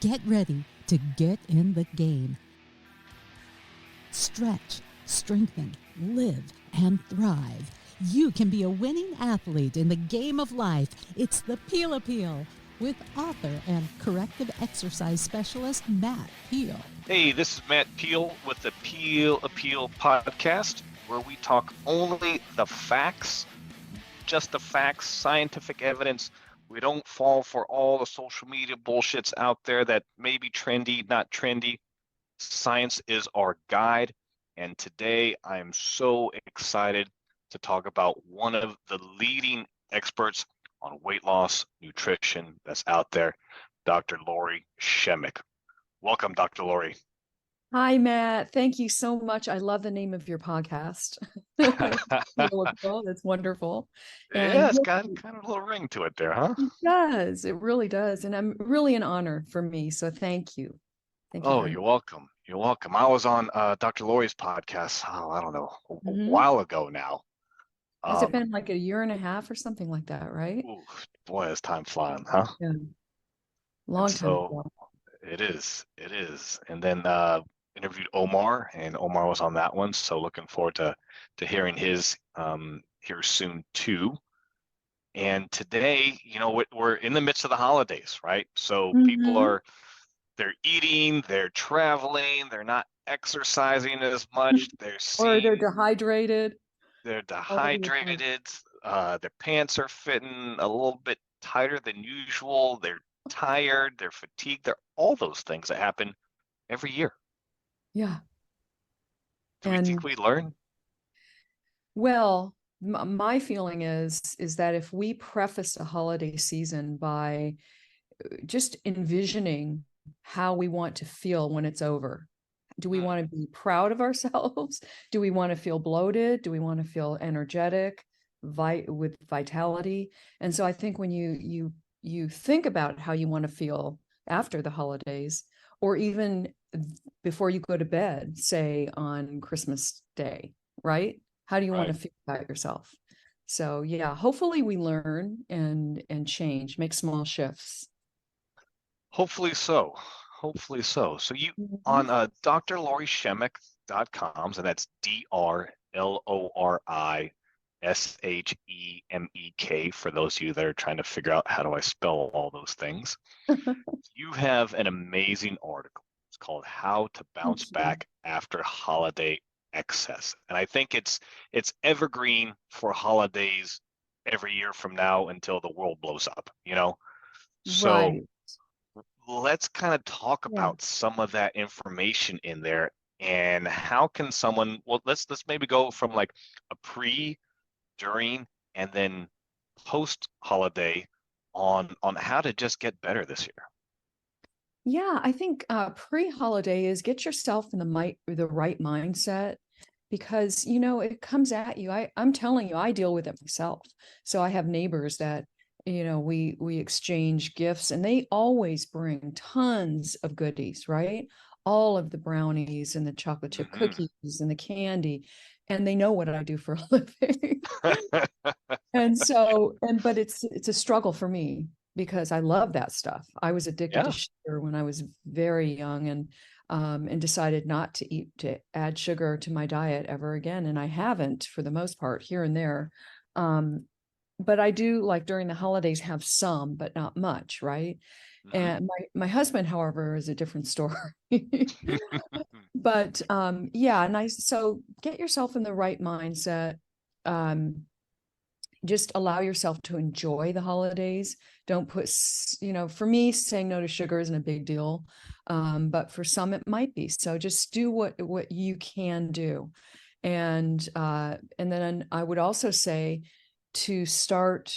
Get ready to get in the game. Stretch, strengthen, live, and thrive. You can be a winning athlete in the game of life. It's the Peel Appeal with author and corrective exercise specialist Matt Peel. Hey, this is Matt Peel with the Peel Appeal podcast, where we talk only the facts, just the facts, scientific evidence. We don't fall for all the social media bullshits out there that may be trendy, not trendy. Science is our guide. And today I am so excited to talk about one of the leading experts on weight loss nutrition that's out there, Dr. Lori Shemek. Welcome, Dr. Lori. Hi, Matt. Thank you so much. I love the name of your podcast. That's wonderful. Yeah, it's got kind of a little ring to it there, huh? It does. It really does. And I'm really an honor for me. So thank you. Thank you. Oh, you're welcome. You're welcome. I was on Dr. Lori's podcast, I don't know, a while ago now. Has it been like a year and a half or something like that, right? Ooh, boy, is time flying, huh? Yeah. Long time ago. It is. And then interviewed Omar, and Omar was on that one. So looking forward to hearing his here soon too. And today, we're in the midst of the holidays, right? So people they're eating, they're traveling, they're not exercising as much. Or they're dehydrated. Their pants are fitting a little bit tighter than usual. They're tired, they're fatigued. They're all those things that happen every year. Yeah. Do we think we learn? Well, my feeling is that if we preface a holiday season by just envisioning how we want to feel when it's over. Do we want to be proud of ourselves? Do we want to feel bloated? Do we want to feel energetic, with vitality? And so I think when you think about how you want to feel after the holidays, or even before you go to bed, say on Christmas Day, right? How do you want to feel about yourself? So yeah, hopefully we learn and change, make small shifts. Hopefully so. So you on drlorishemek.com, and that's DRLORISHEMEK for those of you that are trying to figure out how do I spell all those things. You have an amazing article. It's called How to Bounce Back After Holiday Excess. And I think it's evergreen for holidays every year from now until the world blows up, So let's kind of talk about some of that information in there, and how can someone, let's maybe go from like a pre, during, and then post holiday on how to just get better this year. Yeah, I think pre-holiday is get yourself in the right mindset, because it comes at you. I'm telling you, I deal with it myself. So I have neighbors that we exchange gifts, and they always bring tons of goodies, right? All of the brownies and the chocolate chip cookies and the candy, and they know what I do for a living. But it's a struggle for me, because I love that stuff. I was addicted to sugar when I was very young, and decided not to add sugar to my diet ever again. And I haven't, for the most part, here and there. But I do, like during the holidays, have some, but not much, right? And my husband, however, is a different story. But so get yourself in the right mindset. Just allow yourself to enjoy the holidays. Don't put, for me, saying no to sugar isn't a big deal. But for some it might be. So just do what you can do. And then I would also say to start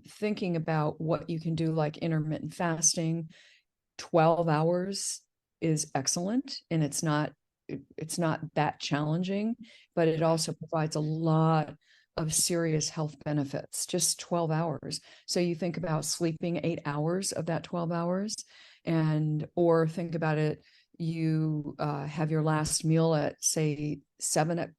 thinking about what you can do, like intermittent fasting. 12 hours is excellent, and it's not that challenging, but it also provides a lot of serious health benefits. Just 12 hours. So you think about sleeping 8 hours of that 12 hours, or think about it, you have your last meal at, say, 7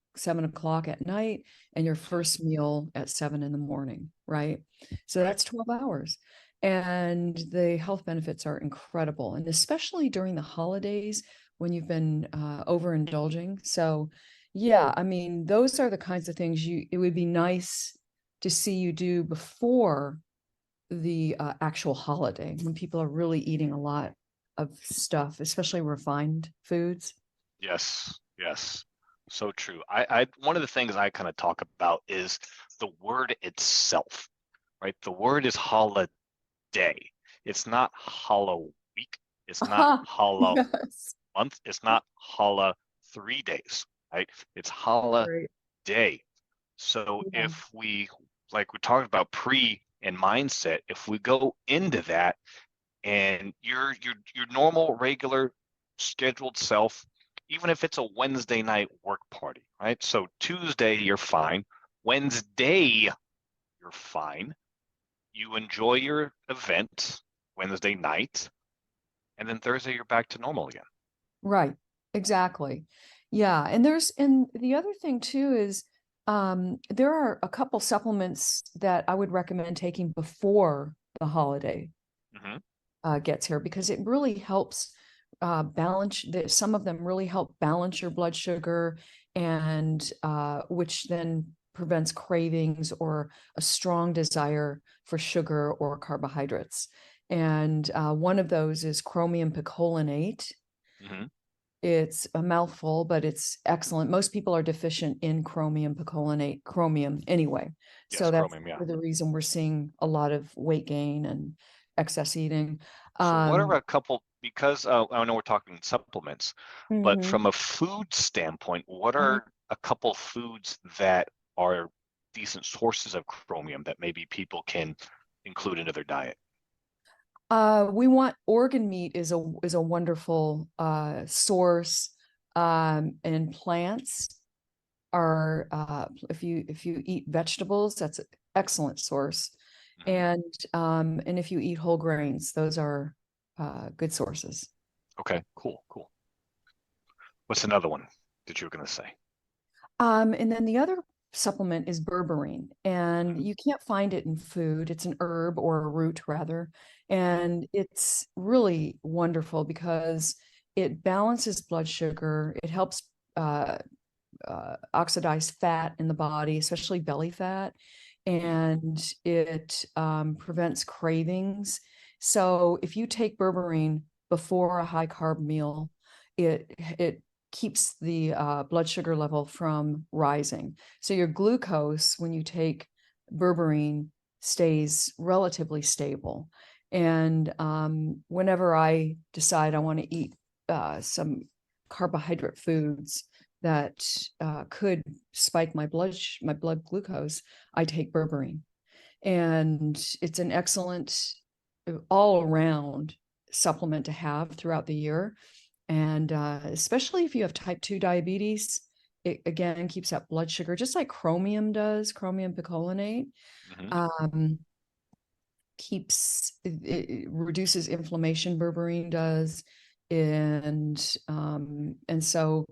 o'clock at night, and your first meal at 7 in the morning, right? So that's 12 hours. And the health benefits are incredible, and especially during the holidays when you've been overindulging. So yeah, I mean, those are the kinds of things it would be nice to see you do before the actual holiday, when people are really eating a lot of stuff, especially refined foods. Yes, yes. So true. I one of the things I kind of talk about is the word itself, right? The word is holiday. It's not hollow week. It's not hollow Yes. month. It's not hollow 3 days, right? It's Right. holiday. So Yeah. if we, like we talked about pre and mindset, if we go into that and your normal, regular, scheduled self, even if it's a Wednesday night work party, right? So Tuesday, you're fine. Wednesday, you're fine. You enjoy your event Wednesday night, and then Thursday, you're back to normal again. Right. Exactly. Yeah. And the other thing too is there are a couple supplements that I would recommend taking before the holiday Hmm. gets here, because it really helps balance. Some of them really help balance your blood sugar, and which then prevents cravings or a strong desire for sugar or carbohydrates. And one of those is chromium picolinate. Hmm. It's a mouthful, but it's excellent. Most people are deficient in chromium picolinate, chromium anyway. Yes, So that's chromium, yeah. the reason we're seeing a lot of weight gain and excess eating. So what are a couple, because I know we're talking supplements, but Mhm, from a food standpoint, what mhm. are a couple foods that are decent sources of chromium that maybe people can include into their diet? We want organ meat is a wonderful source, and plants are if you eat vegetables, that's an excellent source. Hmm. And if you eat whole grains, those are good sources. Okay, cool, cool. What's another one that you were going to say? And then the other supplement is berberine, and Mhm. you can't find it in food. It's an herb, or a root rather, and it's really wonderful because it balances blood sugar. It helps uh, oxidize fat in the body, especially belly fat, and it prevents cravings. So if you take berberine before a high carb meal, it keeps the blood sugar level from rising. So your glucose, when you take berberine, stays relatively stable. And whenever I decide I want to eat some carbohydrate foods that could spike my blood glucose, I take berberine, and it's an excellent all around supplement to have throughout the year. And especially if you have type 2 diabetes, it again keeps up blood sugar, just like chromium does, chromium picolinate. Hmm. Um, it reduces inflammation, berberine does. And so,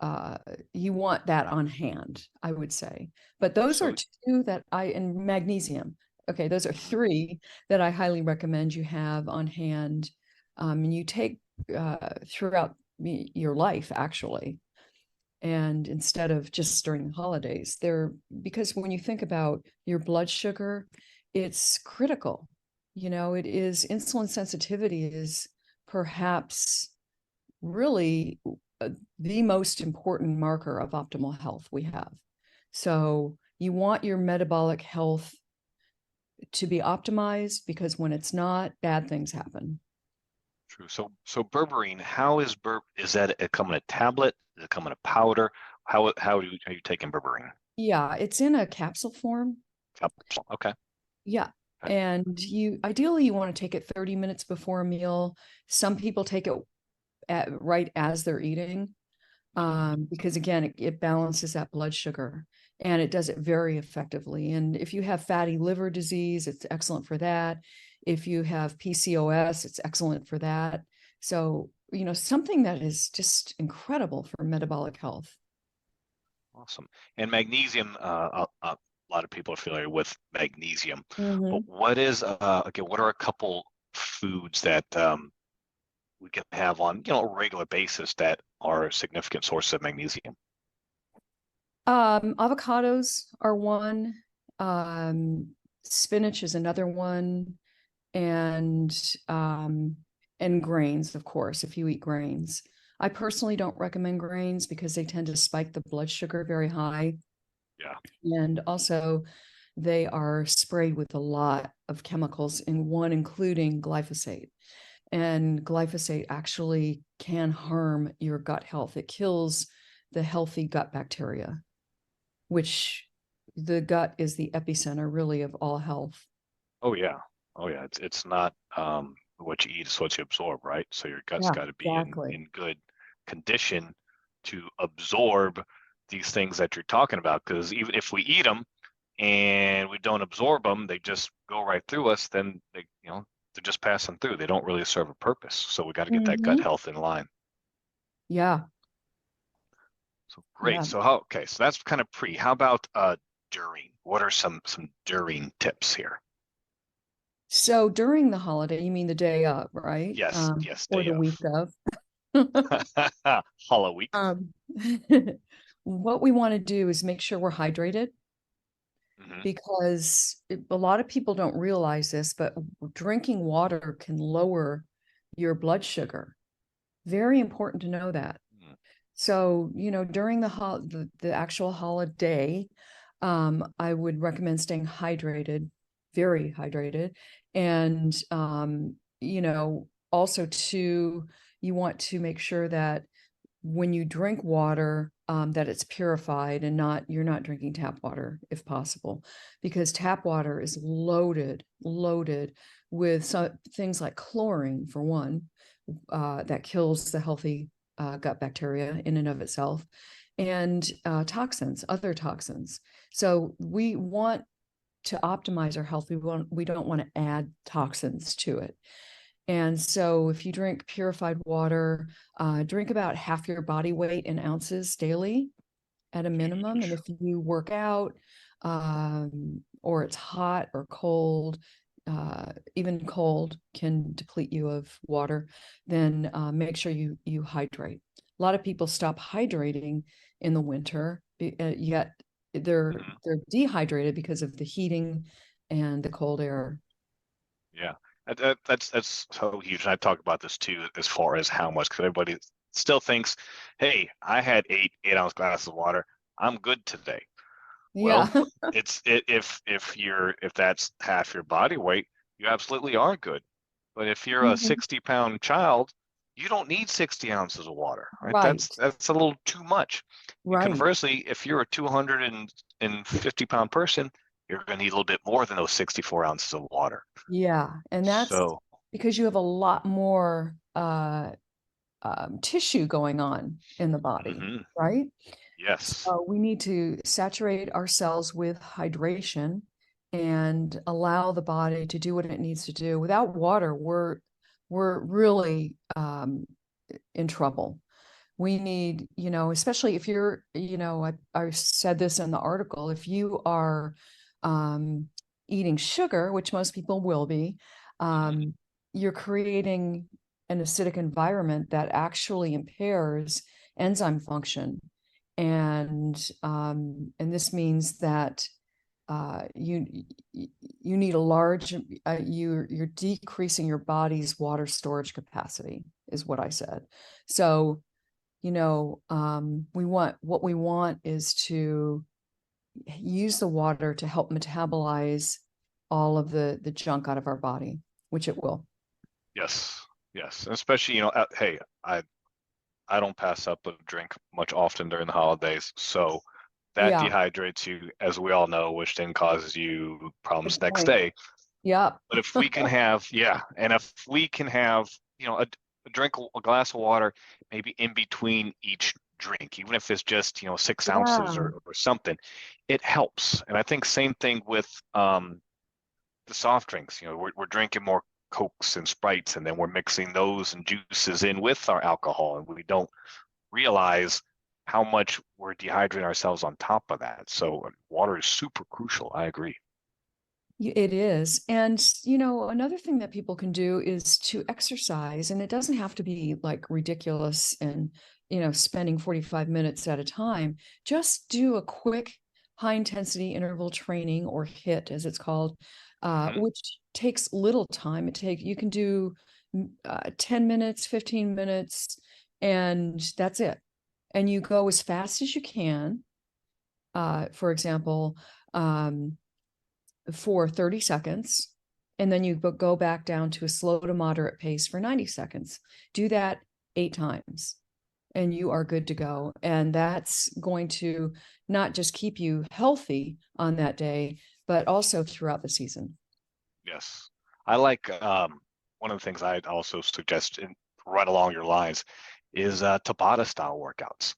uh you want that on hand, I would say. But those are So, two that and magnesium. Okay, those are mhm. three that I highly recommend you have on hand, and you take throughout your life, actually. And instead of just during the holidays, because when you think about your blood sugar, it's critical. It is, insulin sensitivity is perhaps really the most important marker of optimal health we have. So you want your metabolic health to be optimized, because when it's not, bad things happen. True. So berberine, is that it come in a tablet? Does it come in a powder? Are you taking berberine? Yeah, it's in a capsule form. Capsule. Okay. Yeah. Okay. And ideally you want to take it 30 minutes before a meal. Some people take it right as they're eating, Hmm. because again, it balances that blood sugar, and it does it very effectively. And if you have fatty liver disease, it's excellent for that. If you have PCOS, it's excellent for that. So, something that is just incredible for metabolic health. Awesome. And magnesium, a lot of people are familiar with magnesium. But Mhm. what is again? What are a couple foods that we can have on a regular basis that are a significant source of magnesium? Avocados are one. Spinach is another one, and um, and grains, of course, if you eat grains. I personally don't recommend grains because they tend to spike the blood sugar very high. Yeah. And also, they are sprayed with a lot of chemicals, in one including glyphosate. And glyphosate actually can harm your gut health. It kills the healthy gut bacteria, which the gut is the epicenter really of all health. Oh yeah. Oh yeah. It's not what you eat is what you absorb, right? So your gut's Yeah, got to be exactly. in good condition to absorb these things that you're talking about. Because even if we eat them and we don't absorb them, they just go right through us. Then they're just passing through. They don't really serve a purpose. So we got to get that gut Mhm. health in line. Yeah, So great. yeah. So okay, so that's kind of pre. How about during? What are some during tips here? So during the holiday, you mean the day of, right? Yes, yes, Or day the week of. of. Hollow week. Um, what we want to do is make sure we're hydrated, Hmm. because a lot of people don't realize this, but drinking water can lower your blood sugar. Very important to know that. So, during the actual holiday, I would recommend staying hydrated, very hydrated. And, also too, you want to make sure that when you drink water, that it's purified and you're not drinking tap water if possible, because tap water is loaded with some things like chlorine, for one, that kills the healthy gut bacteria in and of itself, and toxins, other toxins. So we want to optimize our health. We don't want to add toxins to it. And so if you drink purified water, drink about half your body weight in ounces daily at a minimum. And if you work out, or it's hot or cold, even cold can deplete you of water, then make sure you hydrate. A lot of people stop hydrating in the winter, yet they're dehydrated because of the heating and the cold air. Yeah, that's so huge. And I talk about this too, as far as how much, because everybody still thinks, "Hey, I had 8-ounce glasses of water. I'm good today." Yeah. Well, if that's half your body weight, you absolutely are good. But if you're a Mhm. 60-pound child, you don't need 60 ounces of water, right? Right, That's a little too much. And right. conversely, if you're a 250-pound person, you're going to need a little bit more than those 64 ounces of water. Yeah. And that's So, because you have a lot more tissue going on in the body, mhm, right? yes, So we need to saturate ourselves with hydration and allow the body to do what it needs to do. Without water, we're really in trouble. We need, especially if you're, I said this in the article, if you are um, eating sugar, which most people will be, mhm, um, you're creating an acidic environment that actually impairs enzyme function. And this means that you need a large, you're decreasing your body's water storage capacity, is what I said. So what we want is to use the water to help metabolize all of the junk out of our body, which it will. yes, yes. And especially, hey, I don't pass up a drink much often during the holidays, so that Yeah, dehydrates you, as we all know, which then causes you good problems next point. day. Yeah. But if we can have, yeah, and if we can have, a drink, a glass of water, maybe in between each drink, even if it's just, 6 ounces Yeah. or something, it helps. And I think same thing with the soft drinks. We're drinking more Cokes and Sprites, and then we're mixing those and juices in with our alcohol, and we don't realize how much we're dehydrating ourselves on top of that. So water is super crucial. I agree. It is. And, you know, another thing that people can do is to exercise, and it doesn't have to be like ridiculous and, you know, spending 45 minutes at a time. Just do a quick high intensity interval training, or HIIT as it's called, Mhm. which takes little time. You can do 10 minutes, 15 minutes, and that's it. And you go as fast as you can. For example, for 30 seconds, and then you go back down to a slow to moderate pace for 90 seconds. Do that 8 times and you are good to go. And that's going to not just keep you healthy on that day, but also throughout the season. Yes. I like one of the things I'd also suggest right along your lines is Tabata style workouts.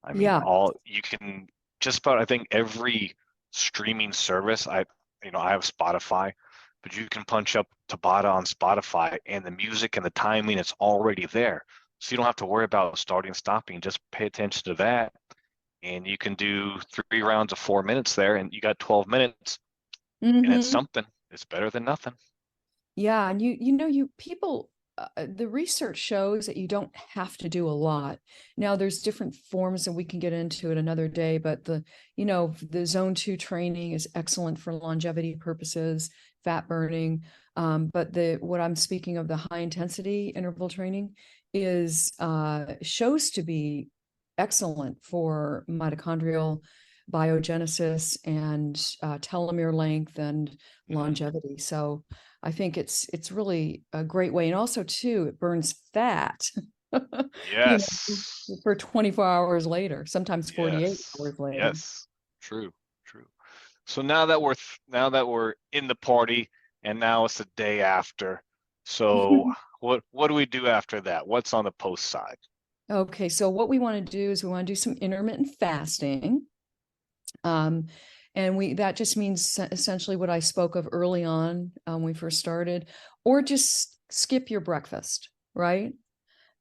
I mean, Yeah. all you can just about, I think every streaming service, I have Spotify, but you can punch up Tabata on Spotify and the music and the timing is already there. So you don't have to worry about starting and stopping. Just pay attention to that. And you can do 3 rounds of 4 minutes there and you got 12 minutes and it's Mm-hmm. something. It's better than nothing. Yeah, and you people, the research shows that you don't have to do a lot. Now, there's different forms, and we can get into it another day. But the zone 2 training is excellent for longevity purposes, fat burning. But the what I'm speaking of, the high intensity interval training, is shows to be excellent for mitochondrial biogenesis and telomere length and Mhm. longevity. So I think it's really a great way. And also too, it burns fat, you know, Yes. for 24 hours later, sometimes 48 Yes. hours later. Yes. True. True. So now that we're in the party and now it's the day after. So what do we do after that? What's on the post side? Okay, so what we want to do is we want to do some intermittent fasting. Um, and that just means essentially what I spoke of early on when we first started, or just skip your breakfast, right?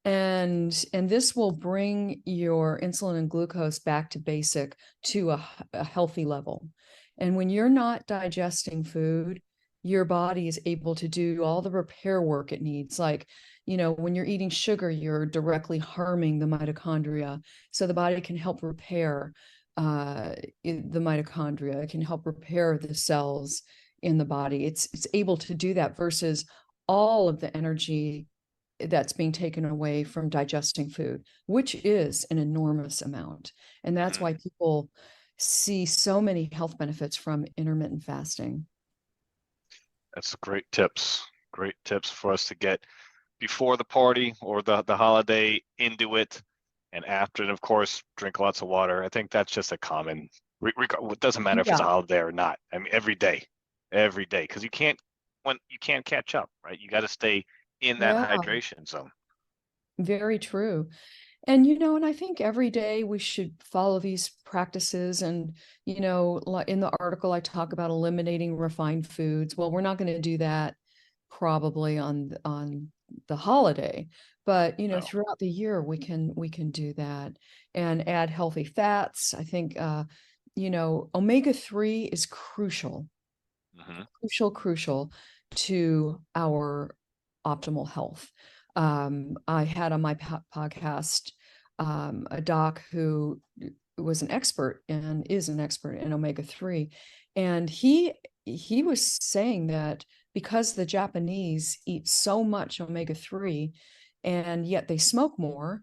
And this will bring your insulin and glucose back to basic, to a healthy level. And when you're not digesting food, your body is able to do all the repair work it needs. Like, when you're eating sugar, you're directly harming the mitochondria. So the body can help repair the mitochondria. It can help repair the cells in the body. It's able to do that versus all of the energy that's being taken away from digesting food, which is an enormous amount. And that's Mhm. why people see so many health benefits from intermittent fasting. That's great tips. Great tips for us to get before the party or the holiday into it, and after, and of course, drink lots of water. I think that's just a common. It doesn't matter if it's a Yeah, holiday or not. I mean, every day, because you can't catch up, right? You got to stay in that yeah, hydration zone. very true. And I think every day we should follow these practices. And, in the article, I talk about eliminating refined foods. Well, we're not going to do that probably on the holiday, but No. throughout the year we can do that and add healthy fats. I think omega-3 is crucial, Hmm. crucial to our optimal health. I had on my podcast a doc who was an expert and is an expert in omega-3, and he was saying that because the Japanese eat so much omega-3 and yet they smoke more,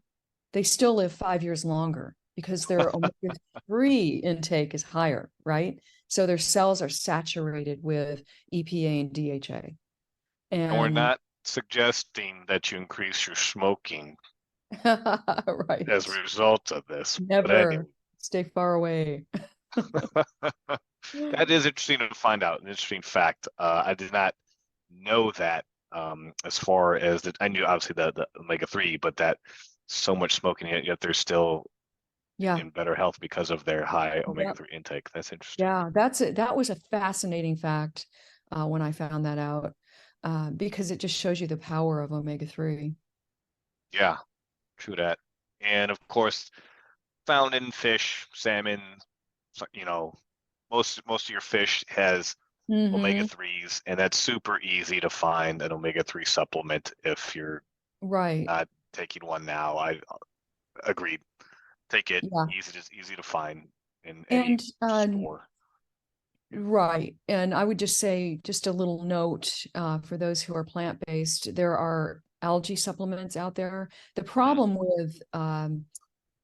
they still live 5 years longer because their omega-3 intake is higher, right? So their cells are saturated with EPA and DHA. And we're And not suggesting that you increase your smoking as a right, result of this, but anyway. never, stay far away. That is interesting to find out, an interesting fact. I did not know that, as far as I knew obviously the omega-3, but that so much smoking, yet they're still Yeah. in better health because of their high Yep. omega-3 intake. That's interesting. Yeah, that's it. That was a fascinating fact when I found that out, because it just shows you the power of omega-3. Yeah, true that. And of course, found in fish, salmon, you know, most of your fish has Mhm. omega-3s, and that's super easy to find an omega-3 supplement if you're Right. not taking one now. I agreed. Take it. Yeah. Easy to find in any And store. right. And I would just say, just a little note for those who are plant-based, there are algae supplements out there. The problem with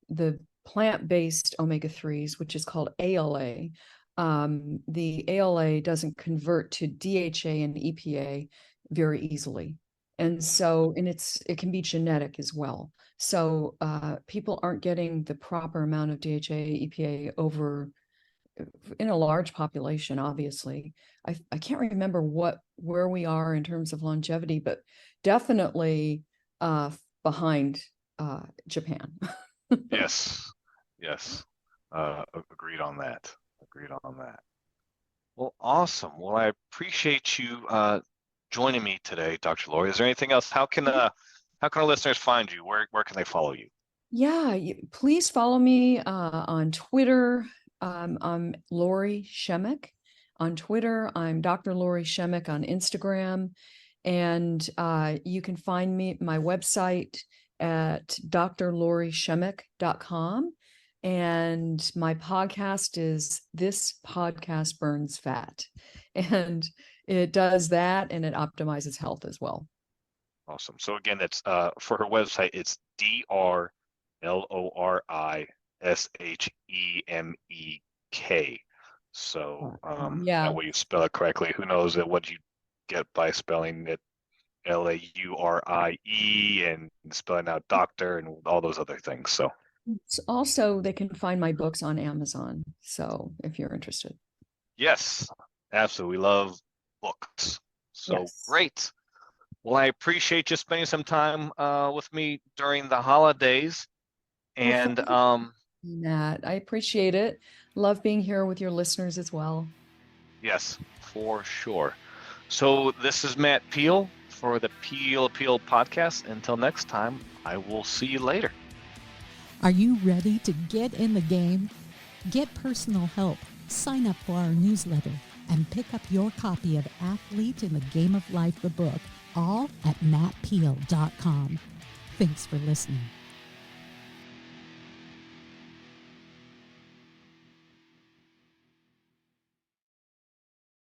the plant-based omega-3s, which is called ALA, the ALA doesn't convert to DHA and EPA very easily. And so, and it can be genetic as well. So people aren't getting the proper amount of DHA, EPA over in a large population, obviously. I can't remember where we are in terms of longevity, but definitely behind Japan. Yes. Yes. Agreed on that. Agreed on that. Well, awesome. Well, I appreciate you joining me today, Dr. Lori. Is there anything else? How can our listeners find you? Where can they follow you? Yeah, please follow me on Twitter. I'm Lori Shemek on Twitter. I'm Dr. Lori Shemek on Instagram. And you can find my website at drlorishemek.com. And my podcast is This Podcast Burns Fat. And it does that, and it optimizes health as well. Awesome. So again, that's for her website, it's DrLorishemek. So Yeah. that way you spell it correctly. Who knows what you get by spelling it Laurie and spelling out doctor and all those other things. So Also, they can find my books on Amazon. So if you're interested. yes, absolutely. We love books. So Yes. great. Well, I appreciate you spending some time with me during the holidays. And Matt, I appreciate it. Love being here with your listeners as well. yes, for sure. So this is Matt Peel for the Peel Appeal podcast. Until next time, I will see you later. Are you ready to get in the game? Get personal help, sign up for our newsletter, and pick up your copy of Athlete in the Game of Life, the book, all at mattpeel.com. Thanks for listening.